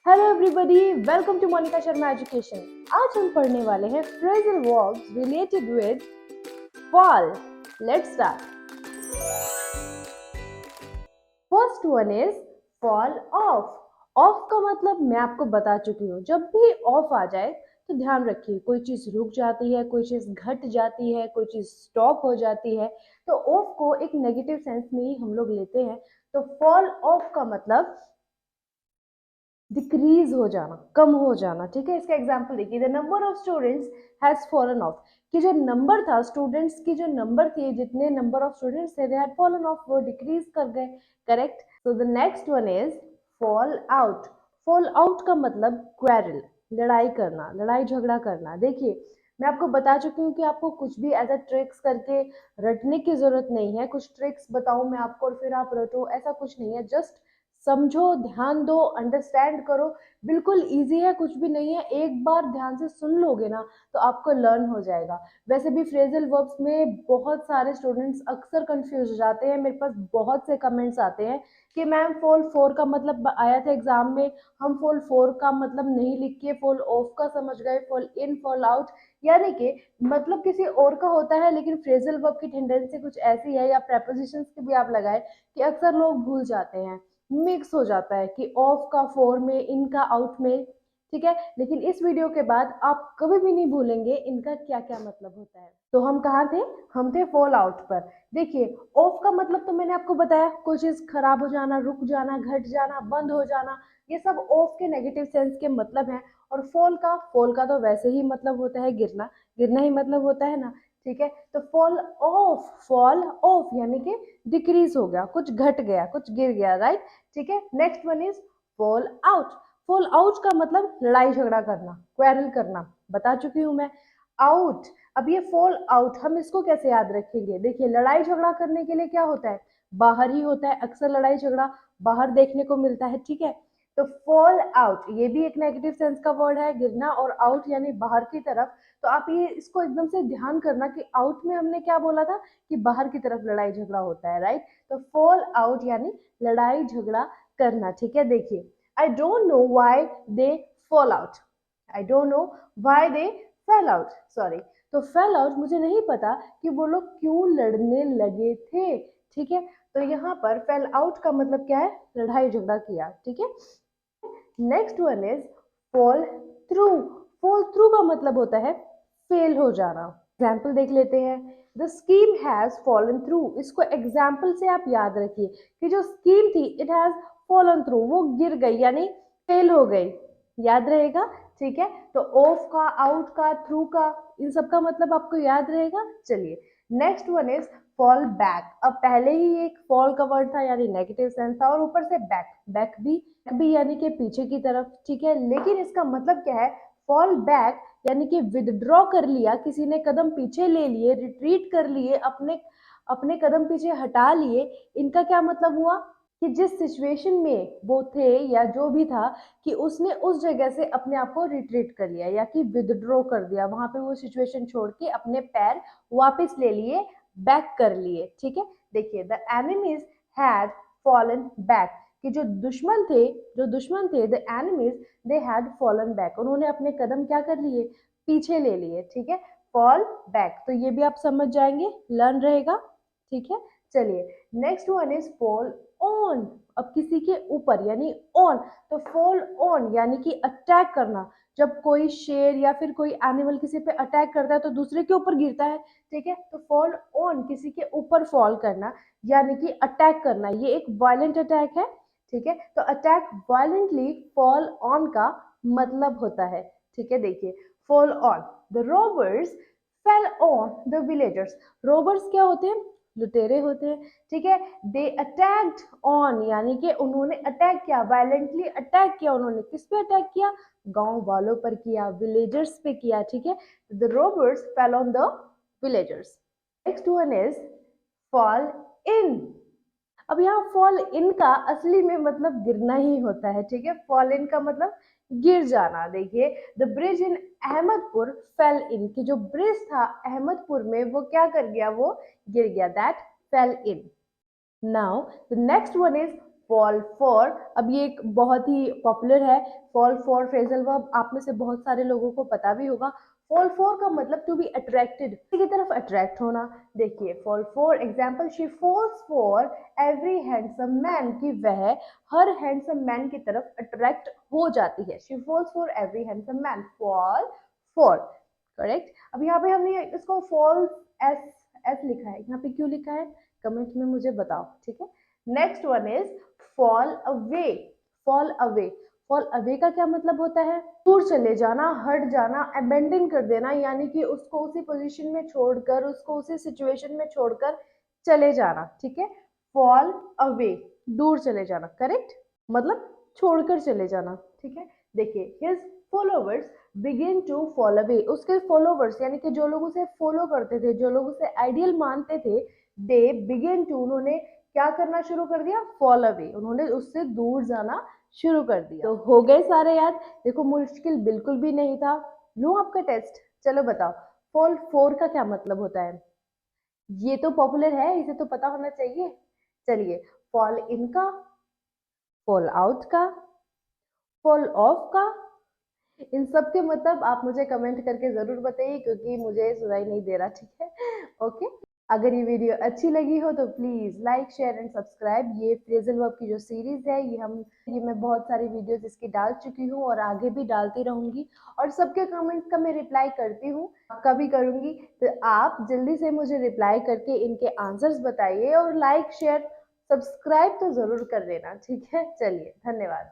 Hello everybody, welcome to Monica Sharma education. आज हम पढ़ने वाले हैं phrasal verbs related with fall. Let's start. First one is fall off. Off का मतलब मैं आपको बता चुकी हूँ। जब भी ऑफ आ जाए तो ध्यान रखिए, कोई चीज रुक जाती है, कोई चीज घट जाती है, कोई चीज स्टॉप हो जाती है। तो ऑफ को एक नेगेटिव सेंस में ही हम लोग लेते हैं। तो फॉल ऑफ का मतलब डिक्रीज हो जाना, कम हो जाना। ठीक है, इसका एग्जांपल देखिए, the number of students has fallen of. कि जो नंबर था स्टूडेंट्स की, जो नंबर थे, जितने नंबर ऑफ स्टूडेंट्स थे, दे हैड फॉलन ऑफ, वो डिक्रीज कर गए। Correct. So the next one is fall out. Fall out का मतलब क्वेरल, लड़ाई करना, लड़ाई झगड़ा करना। देखिए, मैं आपको बता चुकी हूँ कि आपको कुछ भी एज अ ट्रिक्स करके रटने की जरूरत नहीं है। कुछ ट्रिक्स बताऊं मैं आपको और फिर आप रटो, ऐसा कुछ नहीं है। जस्ट समझो, ध्यान दो, अंडरस्टैंड करो। बिल्कुल इजी है, कुछ भी नहीं है। एक बार ध्यान से सुन लोगे ना तो आपको लर्न हो जाएगा। वैसे भी फ्रेजल वर्ब्स में बहुत सारे स्टूडेंट्स अक्सर कंफ्यूज हो जाते हैं। मेरे पास बहुत से कमेंट्स आते हैं कि मैम फॉल फोर का मतलब आया था एग्जाम में, हम फॉल फोर का मतलब नहीं लिख के फॉल ऑफ का समझ गए, फॉल इन फॉल आउट। यानी कि मतलब किसी और का होता है, लेकिन फ्रेजल वर्ब की टेंडेंसी कुछ ऐसी है, या प्रेपोजिशंस की भी आप लगाए, कि अक्सर लोग भूल जाते हैं, मिक्स हो जाता है कि ऑफ का फोर में, इनका आउट में। ठीक है, लेकिन इस वीडियो के बाद आप कभी भी नहीं भूलेंगे इनका क्या क्या मतलब होता है। तो हम कहाँ थे? हम थे फॉल आउट पर। देखिए, ऑफ का मतलब तो मैंने आपको बताया, कोई चीज खराब हो जाना, रुक जाना, घट जाना, बंद हो जाना। ये सब ऑफ के नेगेटिव सेंस के मतलब हैं। और फॉल का तो वैसे ही मतलब होता है गिरना, गिरना ही मतलब होता है ना। ठीक है, तो फॉल ऑफ यानी कि डिक्रीज हो गया, कुछ घट गया, कुछ गिर गया, राइट। ठीक है, next one is fall out. Fall out का मतलब लड़ाई झगड़ा करना, क्वेरल करना, बता चुकी हूं मैं। आउट, अब ये फॉल आउट हम इसको कैसे याद रखेंगे? देखिए, लड़ाई झगड़ा करने के लिए क्या होता है? बाहर ही होता है, अक्सर लड़ाई झगड़ा बाहर देखने को मिलता है। ठीक है, तो फॉल आउट ये भी एक नेगेटिव सेंस का वर्ड है, गिरना, और आउट यानी बाहर की तरफ। तो आप ये इसको एकदम से ध्यान करना कि आउट में हमने क्या बोला था, कि बाहर की तरफ लड़ाई झगड़ा होता है, राइट। तो फॉल आउट यानी लड़ाई झगड़ा करना। ठीक है, देखिए, I don't know why they fall out. I don't know why they fail out, sorry. तो फेल आउट, मुझे नहीं पता कि वो लोग क्यों लड़ने लगे थे। ठीक है, तो यहाँ पर फेल आउट का मतलब क्या है? लड़ाई झगड़ा किया। ठीक है, next one is fall through. Fall through का मतलब होता है फेल हो जाना। एग्जाम्पल देख लेते हैं, the scheme has fallen through. इसको एग्जाम्पल से आप याद रखिए कि जो स्कीम थी, इट हैज फॉलन थ्रू, वो गिर गई यानी फेल हो गई। याद रहेगा? ठीक है, तो ऑफ का, आउट का, थ्रू का, इन सब का मतलब आपको याद रहेगा। चलिए, next one is fall back. अब पहले ही एक फॉल का वर्ड था यानी नेगेटिव सेंस था, और ऊपर से बैक, बैक भी यानी कि पीछे की तरफ। ठीक है, लेकिन इसका मतलब क्या है? फॉल बैक यानी कि विदड्रॉ कर लिया, किसी ने कदम पीछे ले लिए, रिट्रीट कर लिए, अपने अपने कदम पीछे हटा लिए। इनका क्या मतलब हुआ? कि जिस सिचुएशन में वो थे या जो भी था, कि उसने उस जगह से अपने आप को रिट्रीट कर लिया या कि विदड्रॉ कर दिया, वहां पे वो सिचुएशन छोड़ के अपने पैर वापस ले लिए, बैक कर लिए। ठीक है, देखिए, the enemies had fallen back. कि जो दुश्मन थे, the enemies, they had fallen back, उन्होंने अपने कदम क्या कर लिए? पीछे ले लिए। ठीक है, फॉल बैक, तो ये भी आप समझ जाएंगे, लर्न रहेगा। ठीक है, चलिए, next one is fall on. अब किसी के ऊपर यानी ऑन। तो फॉल ऑन यानी कि अटैक करना। जब कोई शेर या फिर कोई एनिमल किसी पे अटैक करता है तो दूसरे के ऊपर गिरता है। ठीक है, तो फॉल ऑन किसी के ऊपर फॉल करना यानी कि अटैक करना, ये एक वायलेंट अटैक है। ठीक है, तो अटैक वायलेंटली, फॉल ऑन का मतलब होता है। ठीक है, देखिए, fall on, the robbers fell on the villagers. Robbers क्या होते हैं? लुटेरे होते हैं। ठीक है, दे अटैक्ड ऑन यानी कि उन्होंने अटैक किया, वायलेंटली अटैक किया। उन्होंने किस पे अटैक किया? गांव वालों पर किया, विलेजर्स पे किया। ठीक है, the robbers fell on the villagers. Next one is fall in. अब यहाँ फॉल इन का असली में मतलब गिरना ही होता है। ठीक है, फॉल इन का मतलब गिर जाना। देखिए, the bridge in Ahmedpur fell in, कि जो ब्रिज था अहमदपुर में वो क्या कर गया? वो गिर गया, that fell in. Now the next one is fall for, अब ये एक बहुत ही पॉपुलर है, फॉल फॉर फ्रेजल वर्ब आप में से बहुत सारे लोगों को पता भी होगा। फॉल फॉर का मतलब टू बी अट्रैक्टेड, किसी की तरफ अट्रैक्ट होना। देखिए fall for example, she falls for every handsome man, कि वह हर हैंडसम मैन की तरफ अट्रैक्ट हो जाती है। She falls for every handsome man, fall for, correct. अब यहाँ पे हमने इसको फॉल्स एस एस लिखा है, यहाँ पे क्यों लिखा है कमेंट में मुझे बताओ, ठीक है। Next one is fall away. Fall away, fall away का क्या मतलब होता है, दूर चले जाना, हट जाना, अबेंडन कर देना, यानी कि उसको उसी पोजीशन में छोड़कर, उसको उसी सिचुएशन में छोड़कर चले जाना, ठीक है। फॉल अवे, दूर चले जाना, करेक्ट, मतलब छोड़कर चले जाना, ठीक है। देखिए his followers begin to fall away, उसके फॉलोवर्स यानी कि जो लोग उसे फॉलो करते थे, जो लोग उसे आइडियल मानते थे, दे बिगिन टू, उन्होंने क्या करना शुरू कर दिया, फॉल अवे, उन्होंने उससे दूर जाना शुरू कर दिया। तो हो गए सारे याद, देखो मुश्किल बिल्कुल भी नहीं था। लो आपका टेस्ट, चलो बताओ फॉल फोर का क्या मतलब होता है। ये तो पॉपुलर है, इसे तो पता होना चाहिए। चलिए, फॉल इन का, फॉल आउट का, फॉल ऑफ का, इन सब के मतलब आप मुझे कमेंट करके जरूर बताइए, क्योंकि मुझे सुनाई नहीं दे रहा, ठीक है। ओके, अगर ये वीडियो अच्छी लगी हो तो please like share and subscribe. ये फ्रेजल वर्ब की जो सीरीज है, ये मैं बहुत सारी वीडियोस इसकी डाल चुकी हूँ और आगे भी डालती रहूंगी, और सबके कमेंट्स का मैं रिप्लाई करती हूँ, कभी करूंगी। तो आप जल्दी से मुझे रिप्लाई करके इनके आंसर्स बताइए, और लाइक शेयर सब्सक्राइब तो जरूर कर देना, ठीक है। चलिए, धन्यवाद।